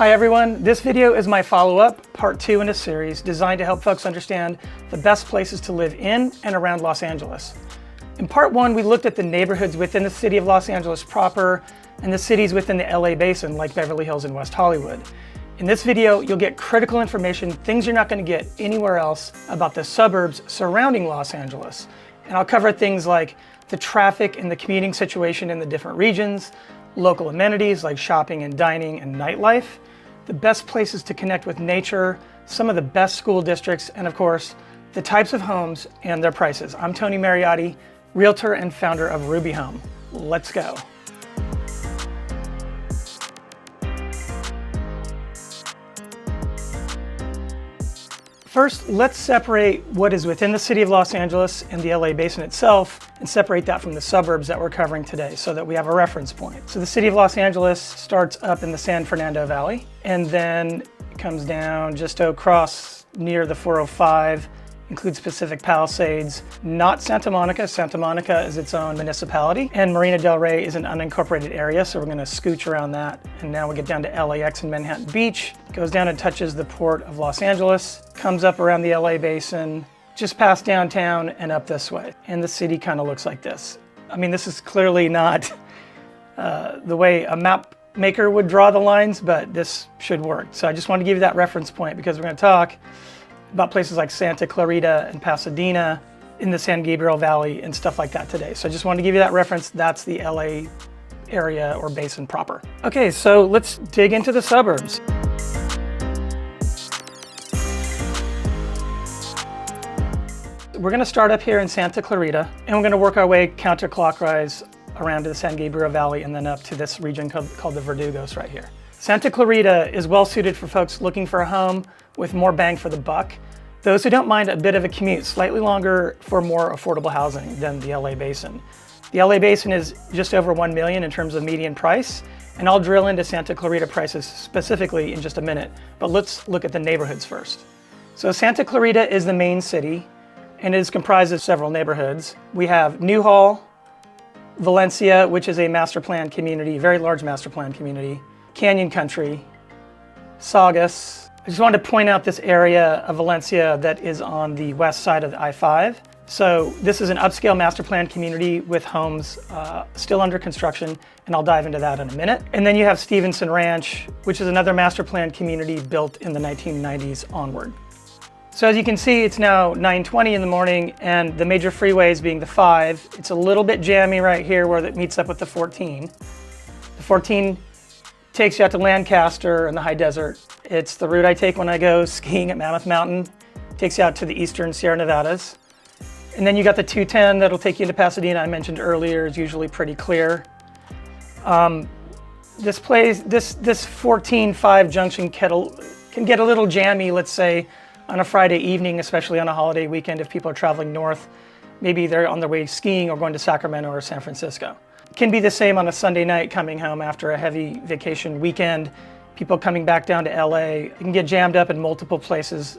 Hi everyone, this video is my follow-up, part 2 in a series designed to help folks understand the best places to live in and around Los Angeles. In part 1, we looked at the neighborhoods within the city of Los Angeles proper and the cities within the LA basin like Beverly Hills and West Hollywood. In this video, you'll get critical information, things you're not going to get anywhere else about the suburbs surrounding Los Angeles. And I'll cover things like the traffic and the commuting situation in the different regions, local amenities like shopping and dining and nightlife, the best places to connect with nature, some of the best school districts, and of course, the types of homes and their prices. I'm Tony Mariotti, realtor and founder of Ruby Home. Let's go. First, let's separate what is within the city of Los Angeles and the LA basin itself and separate that from the suburbs that we're covering today so that we have a reference point. So the city of Los Angeles starts up in the San Fernando Valley and then comes down just across near the 405, includes Pacific Palisades, not Santa Monica. Santa Monica is its own municipality, and Marina del Rey is an unincorporated area, so we're gonna scooch around that. And now we get down to LAX and Manhattan Beach, goes down and touches the port of Los Angeles, comes up around the LA basin, just past downtown and up this way. And the city kind of looks like this. I mean, this is clearly not the way a map maker would draw the lines, but this should work. So I just want to give you that reference point because we're gonna talk about places like Santa Clarita and Pasadena in the San Gabriel Valley and stuff like that today. So I just wanted to give you that reference. That's the LA area or basin proper. Okay, so let's dig into the suburbs. We're gonna start up here in Santa Clarita and we're gonna work our way counterclockwise around to the San Gabriel Valley and then up to this region called the Verdugos right here. Santa Clarita is well suited for folks looking for a home with more bang for the buck. Those who don't mind a bit of a commute, slightly longer for more affordable housing than the LA basin. The LA basin is just over 1 million in terms of median price, and I'll drill into Santa Clarita prices specifically in just a minute, but let's look at the neighborhoods first. So Santa Clarita is the main city, and it is comprised of several neighborhoods. We have Newhall, Valencia, which is a master plan community, very large master plan community, Canyon Country, Saugus. I just wanted to point out this area of Valencia that is on the west side of the I-5. So this is an upscale master plan community with homes still under construction, and I'll dive into that in a minute. And then you have Stevenson Ranch, which is another master plan community built in the 1990s onward. So as you can see, it's now 9:20 in the morning, and the major freeways being the 5. It's a little bit jammy right here where it meets up with the 14. The 14 takes you out to Lancaster and the high desert. It's the route I take when I go skiing at Mammoth Mountain. Takes you out to the eastern Sierra Nevadas. And then you got the 210 that'll take you into Pasadena. I mentioned earlier is usually pretty clear. This 14-5 junction can get a little jammy, let's say, on a Friday evening, especially on a holiday weekend if people are traveling north. Maybe they're on their way skiing or going to Sacramento or San Francisco. Can be the same on a Sunday night coming home after a heavy vacation weekend. People coming back down to LA. You can get jammed up in multiple places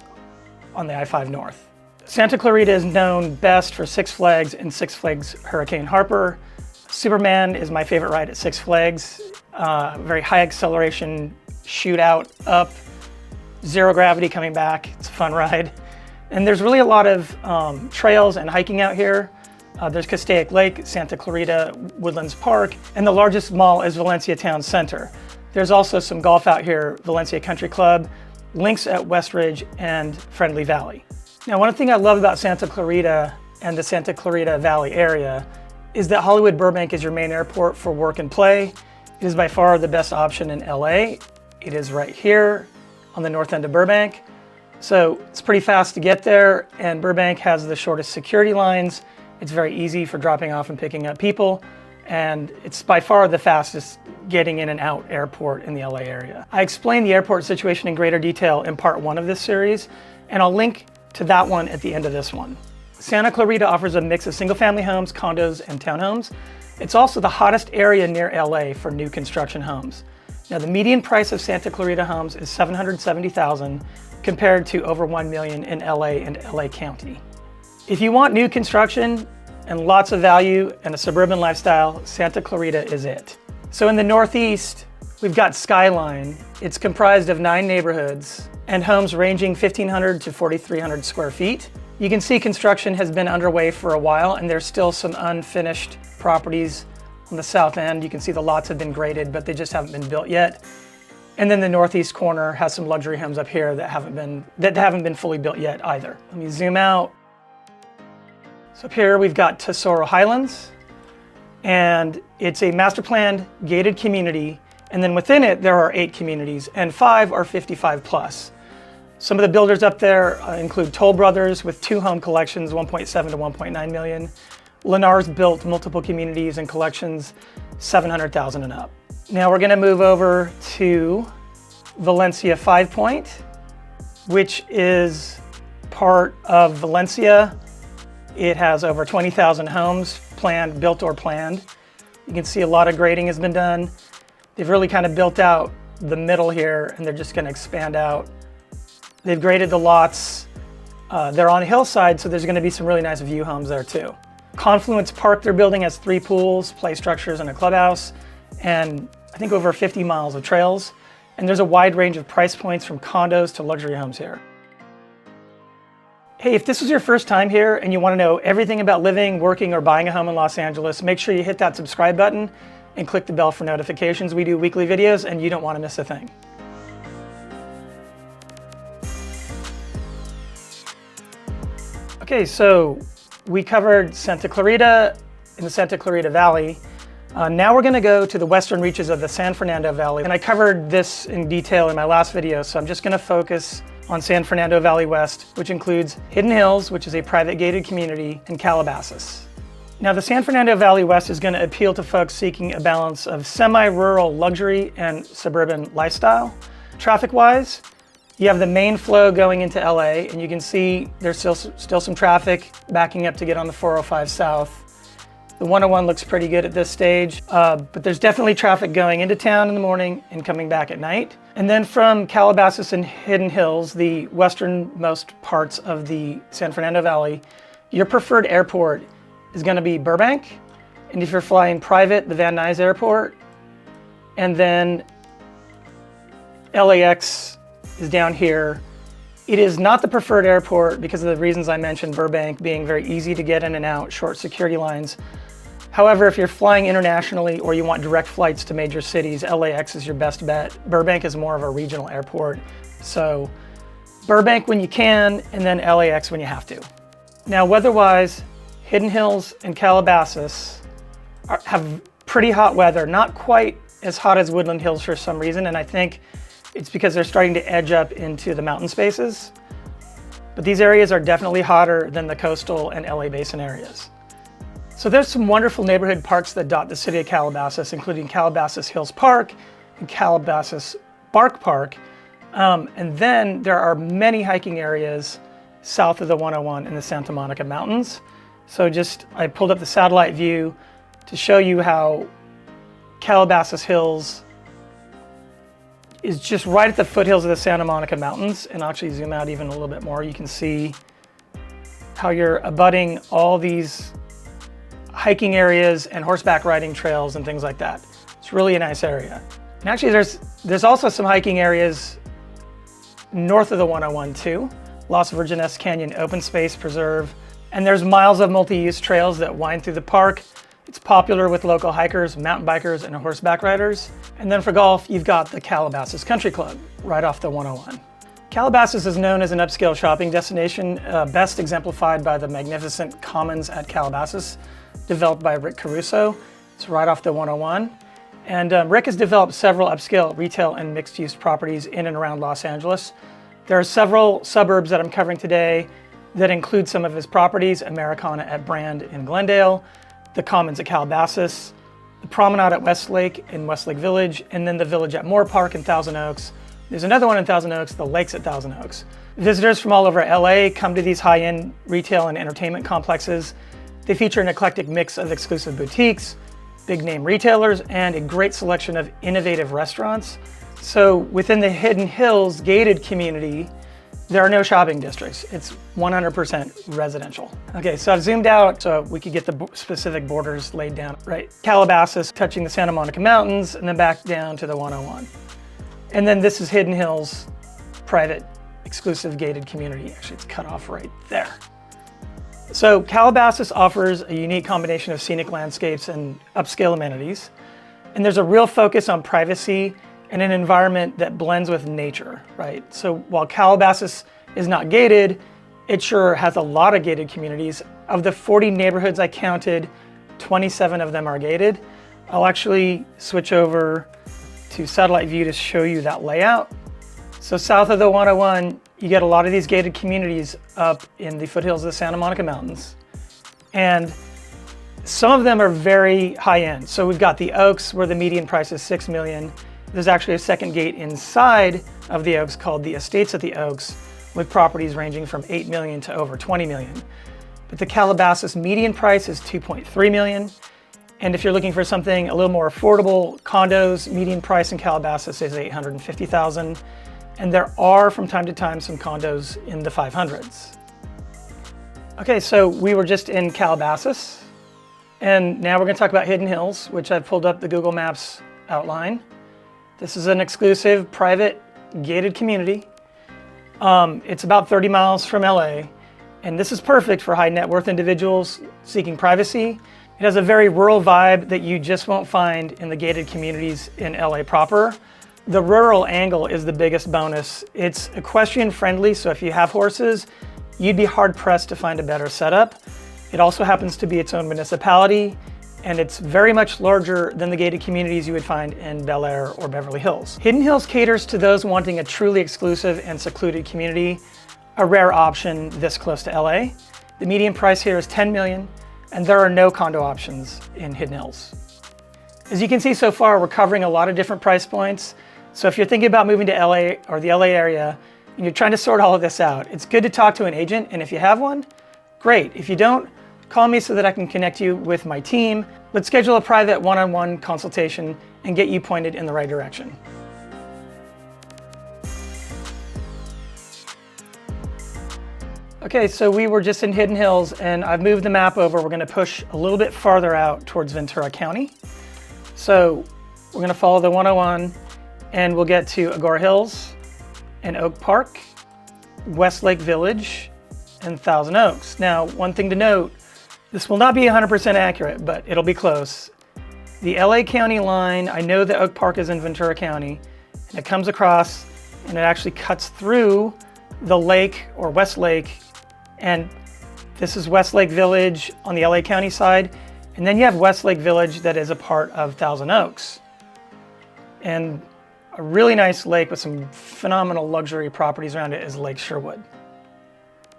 on the I-5 North. Santa Clarita is known best for Six Flags and Six Flags Hurricane Harper. Superman is my favorite ride at Six Flags. Very high acceleration, shootout up, zero gravity coming back. It's a fun ride. And there's really a lot of trails and hiking out here. There's Castaic Lake, Santa Clarita, Woodlands Park, and the largest mall is Valencia Town Center. There's also some golf out here, Valencia Country Club, links at Westridge and Friendly Valley. Now, one thing I love about Santa Clarita and the Santa Clarita Valley area is that Hollywood Burbank is your main airport for work and play. It is by far the best option in LA. It is right here on the north end of Burbank. So it's pretty fast to get there, and Burbank has the shortest security lines. It's very easy for dropping off and picking up people, and it's by far the fastest getting in and out airport in the LA area. I explained the airport situation in greater detail in part 1 of this series, and I'll link to that one at the end of this one. Santa Clarita offers a mix of single-family homes, condos, and townhomes. It's also the hottest area near LA for new construction homes. Now, the median price of Santa Clarita homes is $770,000 compared to over 1 million in LA and LA County. If you want new construction and lots of value and a suburban lifestyle, Santa Clarita is it. So in the Northeast, we've got Skyline. It's comprised of 9 neighborhoods and homes ranging 1,500 to 4,300 square feet. You can see construction has been underway for a while, and there's still some unfinished properties on the south end. You can see the lots have been graded, but they just haven't been built yet. And then the northeast corner has some luxury homes up here that haven't been fully built yet either. Let me zoom out. So up here we've got Tesoro Highlands, and it's a master planned gated community. And then within it, there are 8 communities, and 5 are 55 plus. Some of the builders up there include Toll Brothers with 2 home collections, 1.7 to 1.9 million. Lennar's built multiple communities and collections, 700,000 and up. Now we're gonna move over to Valencia 5 Point, which is part of Valencia. It has over 20,000 homes planned, built or planned. You can see a lot of grading has been done. They've really kind of built out the middle here, and they're just gonna expand out. They've graded the lots. They're on a hillside, so there's gonna be some really nice view homes there too. Confluence Park they're building has 3 pools, play structures, and a clubhouse, and I think over 50 miles of trails. And there's a wide range of price points from condos to luxury homes here. Hey, if this was your first time here and you want to know everything about living, working, or buying a home in Los Angeles, make sure you hit that subscribe button and click the bell for notifications. We do weekly videos and you don't want to miss a thing. Okay, so we covered Santa Clarita in the Santa Clarita Valley. Now we're going to go to the western reaches of the San Fernando Valley. And I covered this in detail in my last video, so I'm just going to focus on San Fernando Valley West, which includes Hidden Hills, which is a private gated community, and Calabasas. Now the San Fernando Valley West is going to appeal to folks seeking a balance of semi-rural luxury and suburban lifestyle. Traffic-wise, you have the main flow going into LA, and you can see there's still some traffic backing up to get on the 405 South. The 101 looks pretty good at this stage, but there's definitely traffic going into town in the morning and coming back at night. And then from Calabasas and Hidden Hills, the westernmost parts of the San Fernando Valley, your preferred airport is going to be Burbank. And if you're flying private, the Van Nuys Airport. And then LAX is down here. It is not the preferred airport because of the reasons I mentioned, Burbank being very easy to get in and out, short security lines. However, if you're flying internationally or you want direct flights to major cities, LAX is your best bet. Burbank is more of a regional airport. So Burbank when you can, and then LAX when you have to. Now weather-wise, Hidden Hills and Calabasas have pretty hot weather, not quite as hot as Woodland Hills for some reason, and I think it's because they're starting to edge up into the mountain spaces. But these areas are definitely hotter than the coastal and LA Basin areas. So there's some wonderful neighborhood parks that dot the city of Calabasas, including Calabasas Hills Park and Calabasas Bark Park. And then there are many hiking areas south of the 101 in the Santa Monica Mountains. So I pulled up the satellite view to show you how Calabasas Hills is just right at the foothills of the Santa Monica Mountains. And I'll actually zoom out even a little bit more. You can see how you're abutting all these hiking areas and horseback riding trails and things like that. It's really a nice area. And actually there's also some hiking areas north of the 101 too. Las Virgenes Canyon Open Space Preserve. And there's miles of multi-use trails that wind through the park. It's popular with local hikers, mountain bikers, and horseback riders. And then for golf, you've got the Calabasas Country Club right off the 101. Calabasas is known as an upscale shopping destination, best exemplified by the magnificent Commons at Calabasas, developed by Rick Caruso. It's right off the 101. And Rick has developed several upscale retail and mixed-use properties in and around Los Angeles. There are several suburbs that I'm covering today that include some of his properties: Americana at Brand in Glendale, the Commons at Calabasas, the Promenade at Westlake in Westlake Village, and then the Village at Moore Park in Thousand Oaks. There's another one in Thousand Oaks, the Lakes at Thousand Oaks. Visitors from all over LA come to these high-end retail and entertainment complexes. They feature an eclectic mix of exclusive boutiques, big-name retailers, and a great selection of innovative restaurants. So within the Hidden Hills gated community, There are no shopping districts. It's 100% residential. Okay, so I've zoomed out so we could get the specific borders laid down, right? Calabasas touching the Santa Monica Mountains and then back down to the 101. And then this is Hidden Hills, private, exclusive gated community. Actually, it's cut off right there. So Calabasas offers a unique combination of scenic landscapes and upscale amenities. And there's a real focus on privacy and an environment that blends with nature, right? So while Calabasas is not gated, it sure has a lot of gated communities. Of the 40 neighborhoods I counted, 27 of them are gated. I'll actually switch over to satellite view to show you that layout. So south of the 101, you get a lot of these gated communities up in the foothills of the Santa Monica Mountains. And some of them are very high end. So we've got the Oaks where the median price is $6 million. There's actually a second gate inside of the Oaks called the Estates at the Oaks with properties ranging from $8 million to over $20 million. But the Calabasas median price is $2.3 million. And if you're looking for something a little more affordable, condos, median price in Calabasas is $850,000. And there are from time to time some condos in the 500s. Okay, so we were just in Calabasas. And now we're gonna talk about Hidden Hills, which I've pulled up the Google Maps outline. This is an exclusive, private, gated community. It's about 30 miles from LA, and this is perfect for high net worth individuals seeking privacy. It has a very rural vibe that you just won't find in the gated communities in LA proper. The rural angle is the biggest bonus. It's equestrian friendly, so if you have horses, you'd be hard pressed to find a better setup. It also happens to be its own municipality, and it's very much larger than the gated communities you would find in Bel Air or Beverly Hills. Hidden Hills caters to those wanting a truly exclusive and secluded community, a rare option this close to LA. The median price here is $10 million, and there are no condo options in Hidden Hills. As you can see so far, we're covering a lot of different price points. So if you're thinking about moving to LA or the LA area, and you're trying to sort all of this out, it's good to talk to an agent, and if you have one, great. If you don't, call me so that I can connect you with my team. Let's schedule a private one-on-one consultation and get you pointed in the right direction. Okay, so we were just in Hidden Hills and I've moved the map over. We're gonna push a little bit farther out towards Ventura County. So we're gonna follow the 101 and we'll get to Agora Hills and Oak Park, Westlake Village, and Thousand Oaks. Now, one thing to note, this will not be 100% accurate, but it'll be close. The LA County line, I know that Oak Park is in Ventura County, and it comes across and it actually cuts through the lake or West Lake, and this is Westlake Village on the LA County side, and then you have Westlake Village that is a part of Thousand Oaks. And a really nice lake with some phenomenal luxury properties around it is Lake Sherwood.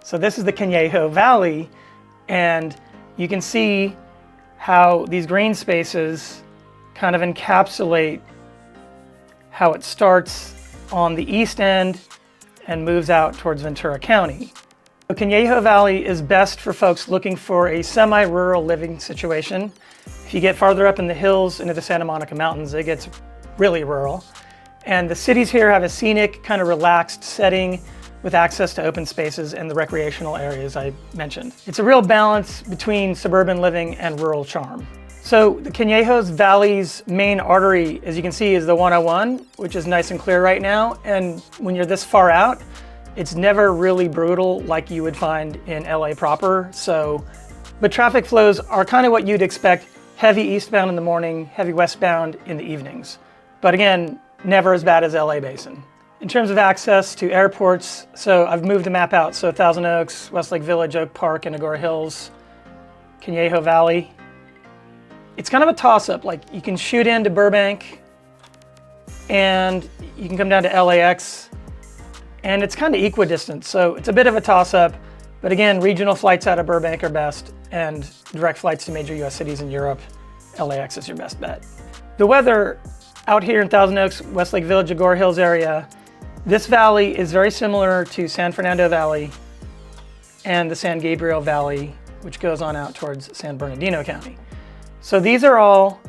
So this is the Conejo Valley, and you can see how these green spaces kind of encapsulate how it starts on the east end and moves out towards Ventura County. The Conejo Valley is best for folks looking for a semi-rural living situation. If you get farther up in the hills into the Santa Monica Mountains, it gets really rural. And the cities here have a scenic, kind of relaxed setting with access to open spaces and the recreational areas I mentioned. It's a real balance between suburban living and rural charm. So the Conejo Valley's main artery, as you can see, is the 101, which is nice and clear right now. And when you're this far out, it's never really brutal like you would find in LA proper. But traffic flows are kind of what you'd expect: heavy eastbound in the morning, heavy westbound in the evenings. But again, never as bad as LA Basin. In terms of access to airports, so I've moved the map out. So Thousand Oaks, Westlake Village, Oak Park, and Agora Hills, Conejo Valley. It's kind of a toss-up. Like, you can shoot into Burbank and you can come down to LAX, and it's kind of equidistant. So it's a bit of a toss-up, but again, regional flights out of Burbank are best, and direct flights to major US cities in Europe, LAX is your best bet. The weather out here in Thousand Oaks, Westlake Village, Agora Hills area, this valley is very similar to San Fernando Valley and the San Gabriel Valley, which goes on out towards San Bernardino County. So these are all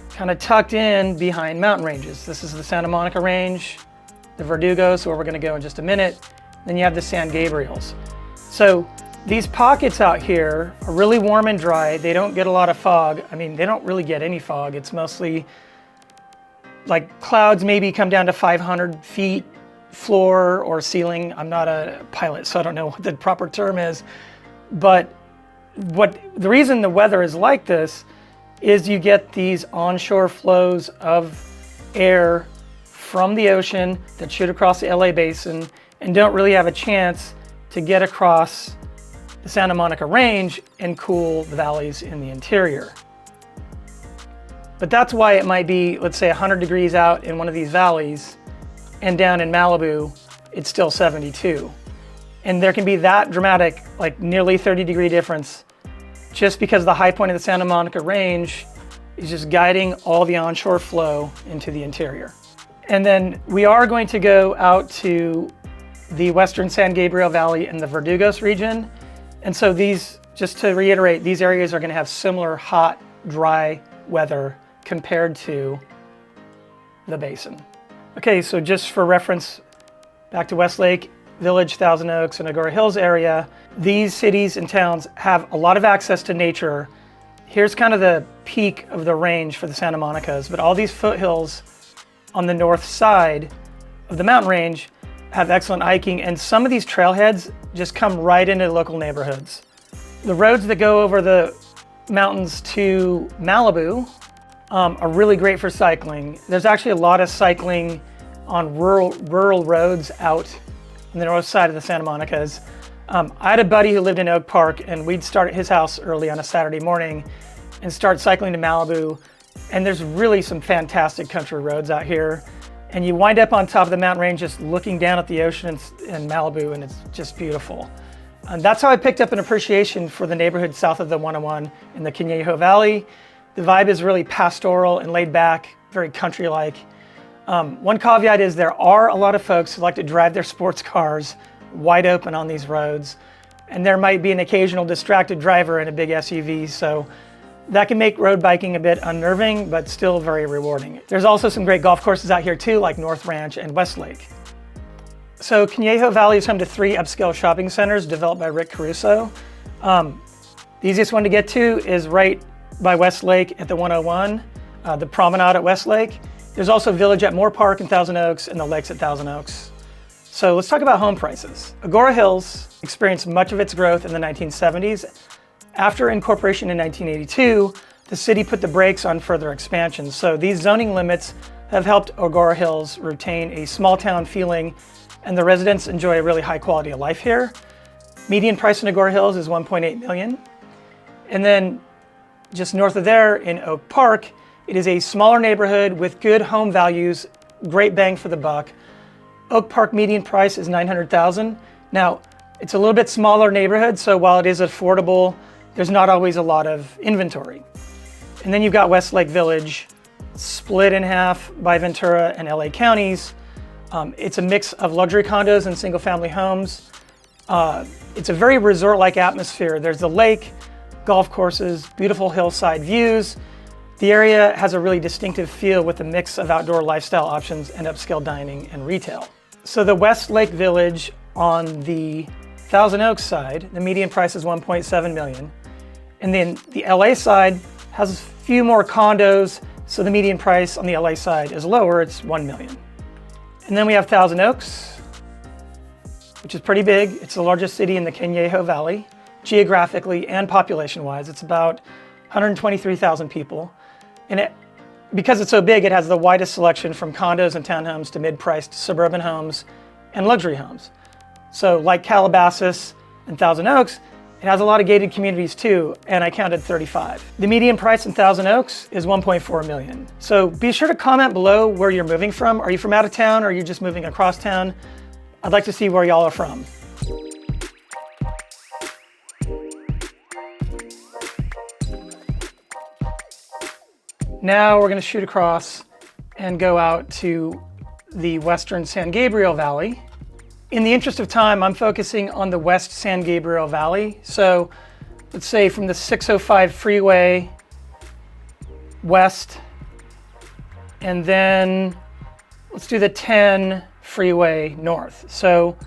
kind of tucked in behind mountain ranges. This is the Santa Monica Range, the Verdugos, where we're gonna go in just a minute. then you have the San Gabriels. So these pockets out here are really warm and dry. They don't get a lot of fog. I mean, they don't really get any fog. It's mostly like clouds maybe come down to 500 feet floor or ceiling. I'm not a pilot, so I don't know what the proper term is. But the reason the weather is like this is you get these onshore flows of air from the ocean that shoot across the LA basin and don't really have a chance to get across the Santa Monica Range and cool the valleys in the interior. But that's why it might be, let's say 100 degrees out in one of these valleys, and down in Malibu, it's still 72. And there can be that dramatic, like nearly 30-degree difference, just because the high point of the Santa Monica Range is just guiding all the onshore flow into the interior. And then we are going to go out to the Western San Gabriel Valley and the Verdugos region. And so these, just to reiterate, these areas are going to have similar hot, dry weather compared to the basin. Okay, so just for reference, back to Westlake Village, Thousand Oaks, and Agoura Hills area, these cities and towns have a lot of access to nature. Here's kind of the peak of the range for the Santa Monicas, but all these foothills on the north side of the mountain range have excellent hiking, and some of these trailheads just come right into local neighborhoods. The roads that go over the mountains to Malibu are really great for cycling. There's actually a lot of cycling on rural roads out on the north side of the Santa Monicas. I had a buddy who lived in Oak Park, and we'd start at his house early on a Saturday morning and start cycling to Malibu. And there's really some fantastic country roads out here. And you wind up on top of the mountain range just looking down at the ocean in Malibu, and it's just beautiful. And that's how I picked up an appreciation for the neighborhood south of the 101 in the Conejo Valley. The vibe is really pastoral and laid back, very country-like. One caveat is there are a lot of folks who like to drive their sports cars wide open on these roads, and there might be an occasional distracted driver in a big SUV, so that can make road biking a bit unnerving, but still very rewarding. There's also some great golf courses out here too, like North Ranch and Westlake. So Conejo Valley is home to 3 upscale shopping centers developed by Rick Caruso. The easiest one to get to is right by Westlake at the 101, the promenade at Westlake. There's also Village at Moore Park in Thousand Oaks and the Lakes at Thousand Oaks. So let's talk about home prices. Agoura Hills experienced much of its growth in the 1970s. After incorporation in 1982, the city put the brakes on further expansion. So these zoning limits have helped Agoura Hills retain a small town feeling, and the residents enjoy a really high quality of life here. Median price in Agoura Hills is $1.8 million. And then just north of there in Oak Park, it is a smaller neighborhood with good home values, great bang for the buck. Oak Park median price is $900,000. Now, it's a little bit smaller neighborhood, so while it is affordable, there's not always a lot of inventory. And then you've got Westlake Village, split in half by Ventura and LA counties. It's a mix of luxury condos and single family homes. It's a very resort-like atmosphere. There's the lake, golf courses, beautiful hillside views. The area has a really distinctive feel with a mix of outdoor lifestyle options and upscale dining and retail. So the Westlake Village on the Thousand Oaks side, the median price is $1.7 million. And then the LA side has a few more condos, so the median price on the LA side is lower, it's $1 million. And then we have Thousand Oaks, which is pretty big. It's the largest city in the Conejo Valley, geographically and population-wise. It's about 123,000 people. And because it's so big, it has the widest selection from condos and townhomes to mid-priced suburban homes and luxury homes. So like Calabasas and Thousand Oaks, it has a lot of gated communities too, and I counted 35. The median price in Thousand Oaks is $1.4 million. So be sure to comment below where you're moving from. Are you from out of town, or are you just moving across town? I'd like to see where y'all are from. Now we're going to shoot across and go out to the Western San Gabriel Valley. In the interest of time, I'm focusing on the West San Gabriel Valley. So let's say from the 605 freeway west, and then let's do the 10 freeway north. So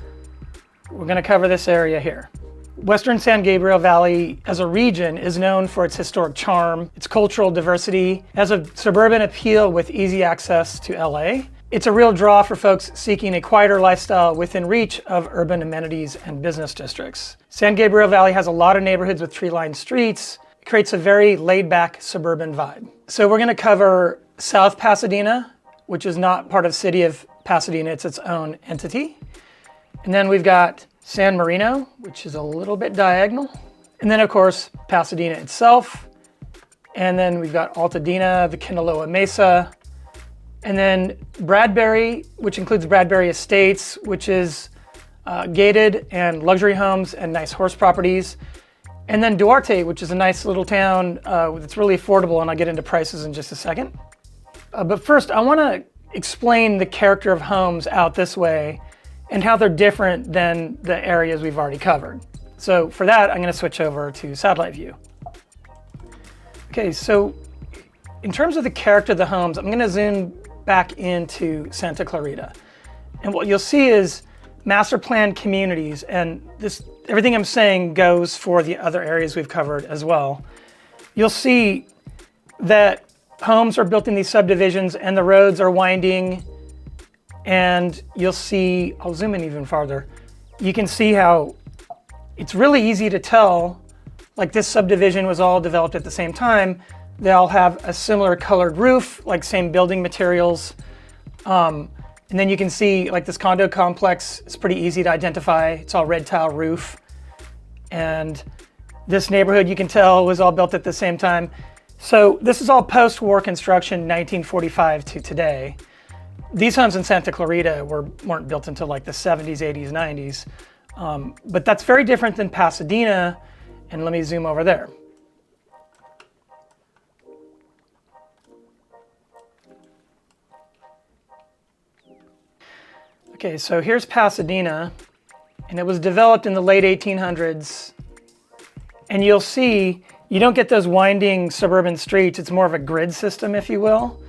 we're going to cover this area here. Western San Gabriel Valley as a region is known for its historic charm, its cultural diversity, has a suburban appeal with easy access to LA. It's a real draw for folks seeking a quieter lifestyle within reach of urban amenities and business districts. San Gabriel Valley has a lot of neighborhoods with tree-lined streets. It creates a very laid-back suburban vibe. So we're going to cover South Pasadena, which is not part of the city of Pasadena, it's its own entity. And then we've got San Marino, which is a little bit diagonal. And then of course, Pasadena itself. And then we've got Altadena, the Kinaloa Mesa. And then Bradbury, which includes Bradbury Estates, which is gated and luxury homes and nice horse properties. And then Duarte, which is a nice little town that's really affordable, and I'll get into prices in just a second. But first, I want to explain the character of homes out this way and how they're different than the areas we've already covered. So for that, I'm going to switch over to satellite view. Okay, so in terms of the character of the homes, I'm going to zoom back into Santa Clarita. And what you'll see is master plan communities, and everything I'm saying goes for the other areas we've covered as well. You'll see that homes are built in these subdivisions and the roads are winding, and you'll see, I'll zoom in even farther, you can see how it's really easy to tell, like this subdivision was all developed at the same time. They all have a similar colored roof, like same building materials. And then you can see like this condo complex is pretty easy to identify. It's all red tile roof. And this neighborhood you can tell was all built at the same time. So this is all post-war construction, 1945 to today. These homes in Santa Clarita weren't built until like the 70s, 80s, 90s. But that's very different than Pasadena. And let me zoom over there. Okay, so here's Pasadena, and it was developed in the late 1800s. And you'll see, you don't get those winding suburban streets. It's more of a grid system, if you will.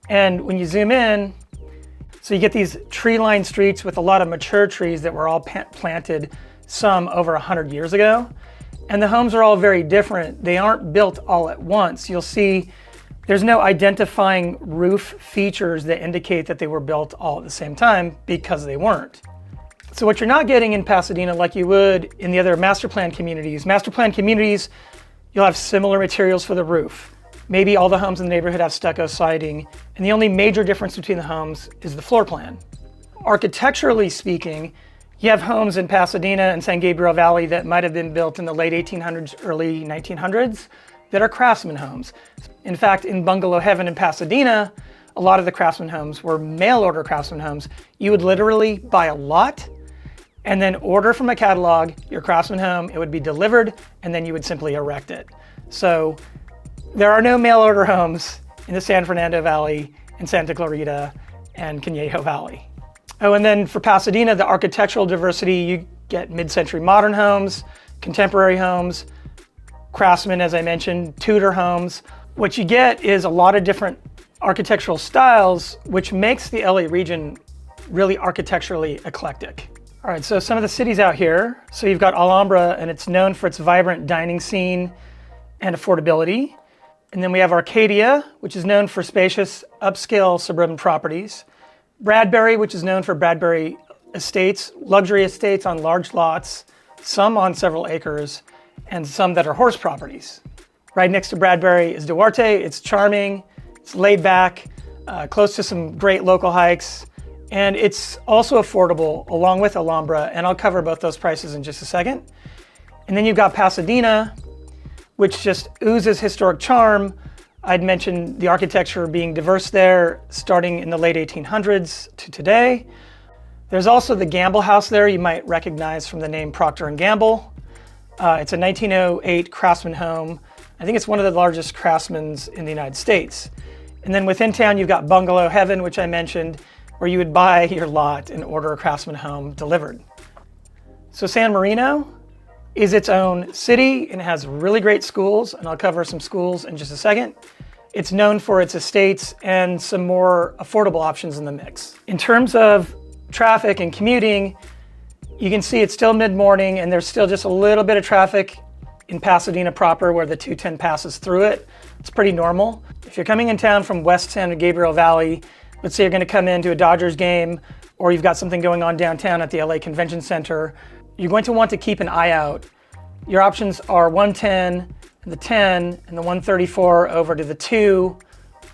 And when you zoom in, so you get these tree-lined streets with a lot of mature trees that were all planted some over 100 years ago. And the homes are all very different. They aren't built all at once. You'll see there's no identifying roof features that indicate that they were built all at the same time, because they weren't. So what you're not getting in Pasadena like you would in the other master plan communities, you'll have similar materials for the roof. Maybe all the homes in the neighborhood have stucco siding, and the only major difference between the homes is the floor plan. Architecturally speaking, you have homes in Pasadena and San Gabriel Valley that might have been built in the late 1800s, early 1900s that are craftsman homes. In fact, in Bungalow Heaven in Pasadena, a lot of the craftsman homes were mail order craftsman homes. You would literally buy a lot and then order from a catalog your craftsman home. It would be delivered, and then you would simply erect it. So there are no mail order homes in the San Fernando Valley and Santa Clarita and Conejo Valley. Oh, and then for Pasadena, the architectural diversity, you get mid-century modern homes, contemporary homes, craftsman, as I mentioned, Tudor homes. What you get is a lot of different architectural styles, which makes the LA region really architecturally eclectic. All right, so some of the cities out here. So you've got Alhambra, and it's known for its vibrant dining scene and affordability. And then we have Arcadia, which is known for spacious, upscale suburban properties. Bradbury, which is known for Bradbury estates, luxury estates on large lots, some on several acres, and some that are horse properties. Right next to Bradbury is Duarte. It's charming, it's laid back, close to some great local hikes, and it's also affordable along with Alhambra, and I'll cover both those prices in just a second. And then you've got Pasadena, which just oozes historic charm. I'd mentioned the architecture being diverse there, starting in the late 1800s to today. There's also the Gamble House there, you might recognize from the name Procter & Gamble. It's a 1908 craftsman home. I think it's one of the largest craftsmen's in the United States. And then within town, you've got Bungalow Heaven, which I mentioned, where you would buy your lot and order a craftsman home delivered. So San Marino is its own city and has really great schools, and I'll cover some schools in just a second. It's known for its estates and some more affordable options in the mix. In terms of traffic and commuting, You can see it's still mid-morning and there's still just a little bit of traffic in Pasadena proper where the 210 passes through it. It's pretty normal. If you're coming in town from West San Gabriel Valley, let's say you're going to come into a Dodgers game or you've got something going on downtown at the LA Convention Center, you're going to want to keep an eye out. Your options are 110 and the 10 and the 134 over to the 2,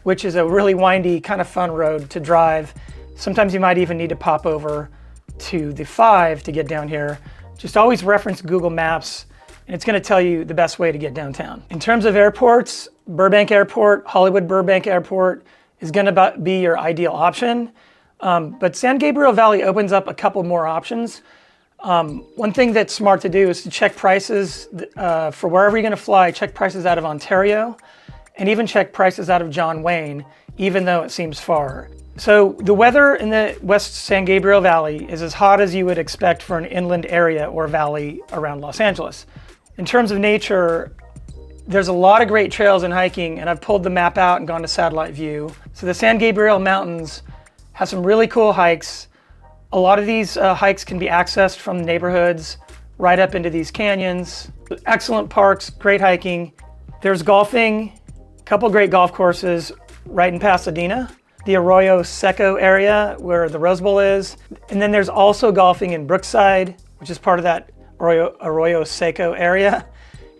which is a really windy, kind of fun road to drive. Sometimes you might even need to pop over to the 5 to get down here. Just always reference Google Maps and it's going to tell you the best way to get downtown. In terms of airports, Burbank Airport, Hollywood Burbank Airport is going to be your ideal option. But San Gabriel Valley opens up a couple more options. One thing that's smart to do is to check prices for wherever you're going to fly, check prices out of Ontario and even check prices out of John Wayne, even though it seems far. So the weather in the West San Gabriel Valley is as hot as you would expect for an inland area or valley around Los Angeles. In terms of nature, there's a lot of great trails and hiking, and I've pulled the map out and gone to satellite view. So the San Gabriel Mountains have some really cool hikes. A lot of these hikes can be accessed from neighborhoods right up into these canyons. Excellent parks, great hiking. There's golfing, a couple great golf courses right in Pasadena. The Arroyo Seco area where the Rose Bowl is. And then there's also golfing in Brookside, which is part of that Arroyo Seco area.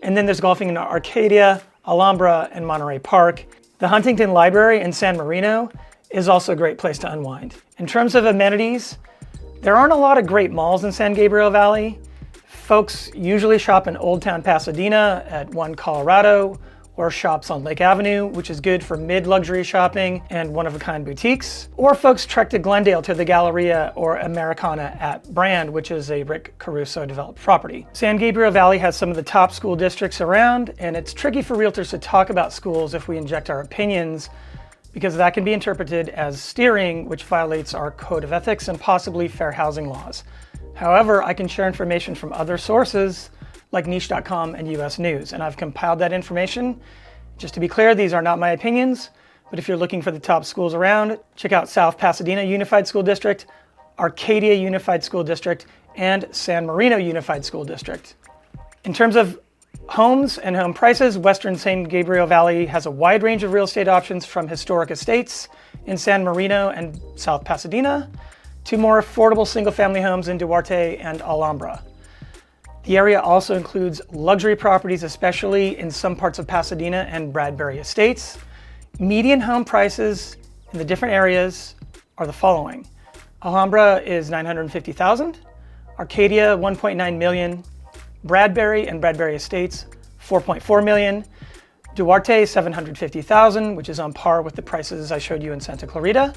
And then there's golfing in Arcadia, Alhambra, and Monterey Park. The Huntington Library in San Marino is also a great place to unwind. In terms of amenities, there aren't a lot of great malls in San Gabriel Valley. Folks usually shop in Old Town Pasadena at One Colorado, or shops on Lake Avenue, which is good for mid-luxury shopping and one-of-a-kind boutiques. Or folks trek to Glendale to the Galleria or Americana at Brand, which is a Rick Caruso developed property. San Gabriel Valley has some of the top school districts around, and it's tricky for realtors to talk about schools if we inject our opinions, because that can be interpreted as steering, which violates our code of ethics and possibly fair housing laws. However, I can share information from other sources like niche.com and US News, and I've compiled that information. Just to be clear, these are not my opinions, but if you're looking for the top schools around, check out South Pasadena Unified School District, Arcadia Unified School District, and San Marino Unified School District. In terms of homes and home prices, Western San Gabriel Valley has a wide range of real estate options from historic estates in San Marino and South Pasadena to more affordable single-family homes in Duarte and Alhambra. The area also includes luxury properties, especially in some parts of Pasadena and Bradbury Estates. Median home prices in the different areas are the following. Alhambra is $950,000, Arcadia $1.9 million, Bradbury and Bradbury Estates $4.4 million, Duarte $750,000, which is on par with the prices I showed you in Santa Clarita,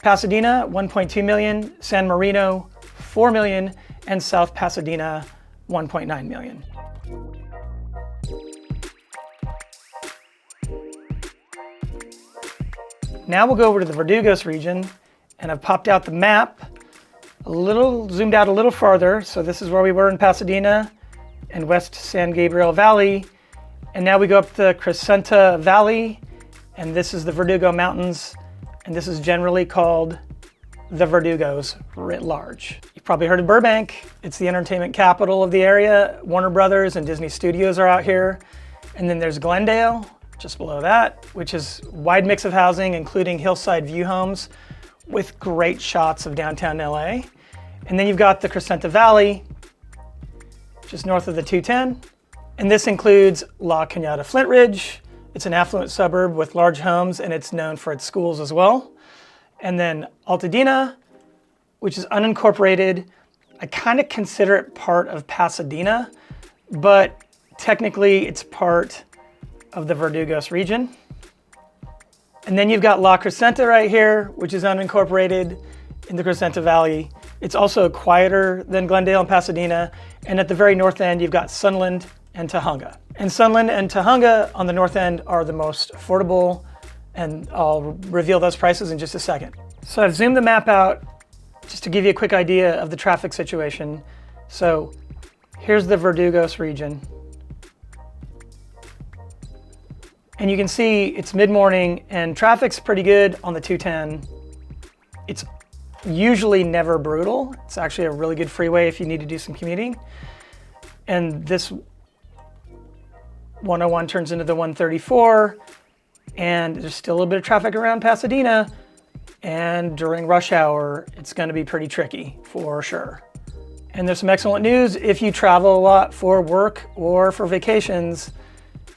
Pasadena $1.2 million, San Marino $4 million, and South Pasadena $1.9 million. Now we'll go over to the Verdugos region, and I've popped out the map zoomed out a little farther. So this is where we were in Pasadena and West San Gabriel Valley. And now we go up the Crescenta Valley, and this is the Verdugo Mountains, and this is generally called the Verdugos writ large. You've probably heard of Burbank. It's the entertainment capital of the area. Warner Brothers and Disney Studios are out here. And then there's Glendale, just below that, which is a wide mix of housing, including hillside view homes with great shots of downtown LA. And then you've got the Crescenta Valley, just north of the 210. And this includes La Cañada Flint Ridge. It's an affluent suburb with large homes, and it's known for its schools as well. And then Altadena, which is unincorporated. I kind of consider it part of Pasadena, but technically it's part of the Verdugos region. And then you've got La Crescenta right here, which is unincorporated in the Crescenta Valley. It's also quieter than Glendale and Pasadena. And at the very north end, you've got Sunland and Tujunga. And Sunland and Tujunga on the north end are the most affordable, and I'll reveal those prices in just a second. So I've zoomed the map out just to give you a quick idea of the traffic situation. So here's the Verdugos region. And you can see it's mid-morning and traffic's pretty good on the 210. It's usually never brutal. It's actually a really good freeway if you need to do some commuting. And this 101 turns into the 134, and there's still a little bit of traffic around Pasadena. And during rush hour, it's going to be pretty tricky for sure. And there's some excellent news. If you travel a lot for work or for vacations,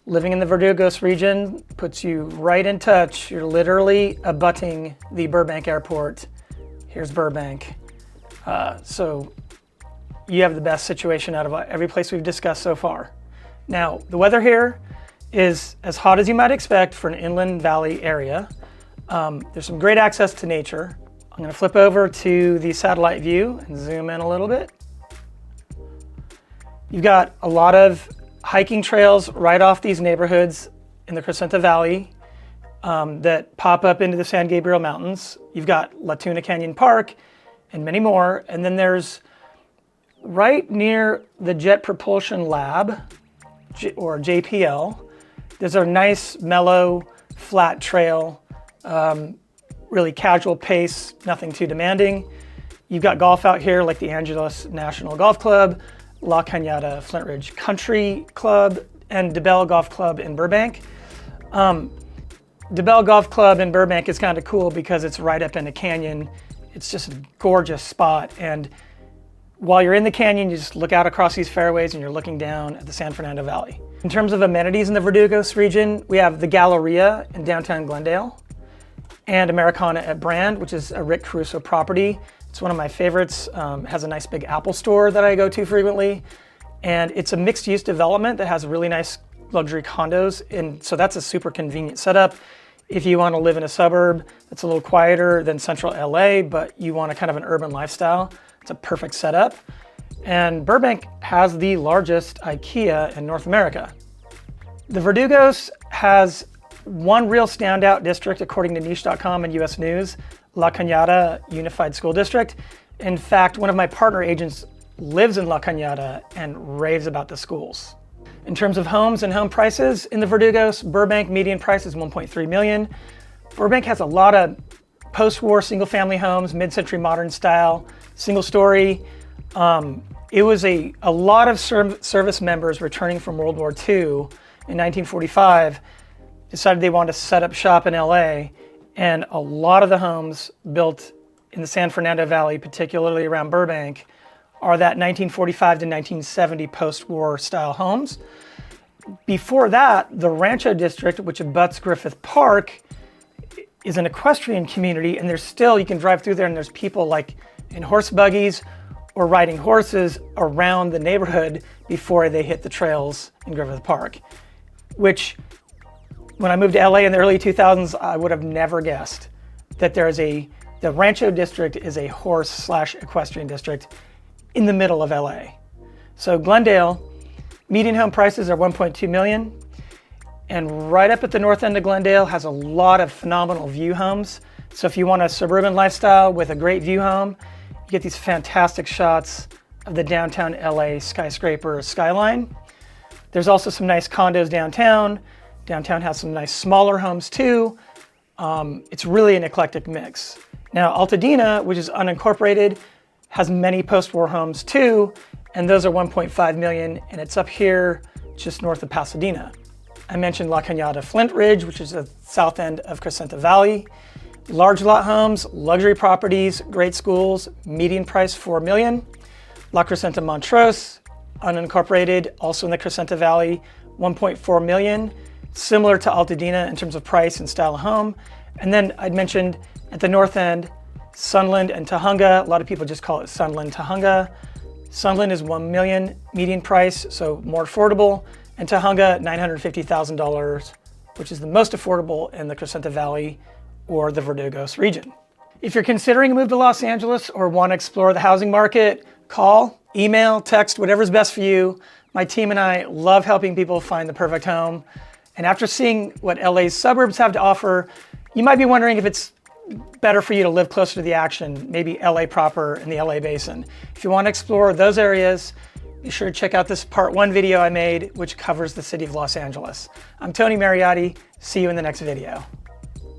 living in the Verdugos region puts you right in touch. You're literally abutting the Burbank airport. Here's Burbank. So you have the best situation out of every place we've discussed so far. Now, the weather here is as hot as you might expect for an inland valley area. There's some great access to nature. I'm going to flip over to the satellite view and zoom in a little bit. You've got a lot of hiking trails right off these neighborhoods in the Santa Valley that pop up into the San Gabriel Mountains. You've got La Tuna Canyon Park and many more. And then there's right near the Jet Propulsion Lab, or JPL, there's a nice, mellow, flat trail, really casual pace, nothing too demanding. You've got golf out here like the Angeles National Golf Club, La Cañada Flint Ridge Country Club, and DeBell Golf Club in Burbank. DeBell Golf Club in Burbank is kind of cool because it's right up in a canyon. It's just a gorgeous spot. And while you're in the canyon, you just look out across these fairways and you're looking down at the San Fernando Valley. In terms of amenities in the Verdugos region, we have the Galleria in downtown Glendale and Americana at Brand, which is a Rick Caruso property. It's one of my favorites. It has a nice big Apple store that I go to frequently. And it's a mixed use development that has really nice luxury condos. And so that's a super convenient setup. If you want to live in a suburb that's a little quieter than central LA, but you want a kind of an urban lifestyle, it's a perfect setup. And Burbank has the largest IKEA in North America. The Verdugos has one real standout district according to niche.com and US News, La Cañada Unified School District. In fact, one of my partner agents lives in La Cañada and raves about the schools. In terms of homes and home prices in the Verdugos, Burbank median price is $1.3 million. Burbank has a lot of post-war single-family homes, mid-century modern style, single story. It was a lot of service members returning from World War II in 1945 decided they wanted to set up shop in LA, and a lot of the homes built in the San Fernando Valley, particularly around Burbank, are that 1945 to 1970 post-war style homes. Before that, the Rancho District, which abuts Griffith Park, is an equestrian community, and there's still, you can drive through there and there's people like in horse buggies or riding horses around the neighborhood before they hit the trails in Griffith Park, which when I moved to LA in the early 2000s, I would have never guessed that the Rancho District is a horse/equestrian district in the middle of LA. So Glendale, median home prices are $1.2 million. And right up at the north end of Glendale has a lot of phenomenal view homes. So if you want a suburban lifestyle with a great view home, you get these fantastic shots of the downtown LA skyscraper skyline. There's also some nice condos downtown. Downtown has some nice smaller homes too. It's really an eclectic mix. Now Altadena, which is unincorporated, has many post-war homes too, and those are $1.5 million, and it's up here just north of Pasadena. I mentioned La Cañada Flint Ridge, which is the south end of Santa Valley. Large lot homes, luxury properties, great schools, median price $4 million. La Crescenta Montrose, unincorporated, also in the Santa Valley, $1.4 million. Similar to Altadena in terms of price and style of home. And then I'd mentioned at the north end, Sunland and Tahunga. A lot of people just call it Sunland Tahunga. Sunland is $1 million median price, so more affordable. And Tahunga, $950,000, which is the most affordable in the Santa Valley or the Verdugos region. If you're considering a move to Los Angeles or want to explore the housing market, call, email, text, whatever's best for you. My team and I love helping people find the perfect home. And after seeing what LA's suburbs have to offer, you might be wondering if it's better for you to live closer to the action, maybe LA proper in the LA basin. If you want to explore those areas, be sure to check out this part 1 video I made, which covers the city of Los Angeles. I'm Tony Mariotti. See you in the next video.